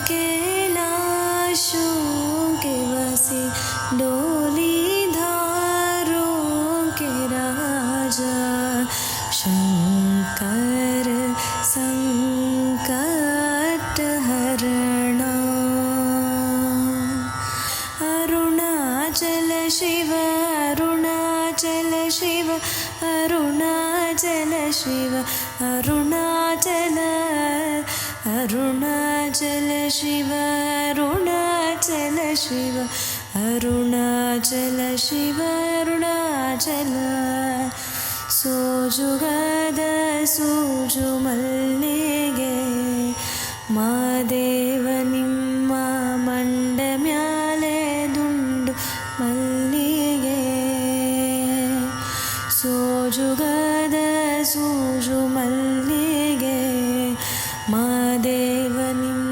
कैलाशों के बसे डोली धारों के राजा शंकर संकट हरणा। अरुणाचल शिव अरुणाचल शिव अरुणाचल शिव अरुणाचल अरुणाचल शिव अरुणाचल शिव अरुणाचल शिव अरुणाचल। ಸೋಜುಗದ ಸೂಜು ಮಲ್ಲಿಗೆ ಮಾದೇವ ನಿಮ್ಮ ಮಂಡ ಮ್ಯಾಲೆ ದುಂಡು ಮಲ್ಲಿಗೆ ಸೋಜುಗದ ಸೂಜು ಮಲ್ಲಿಗೆ ಮಾದೇವ ನಿಮ್ಮ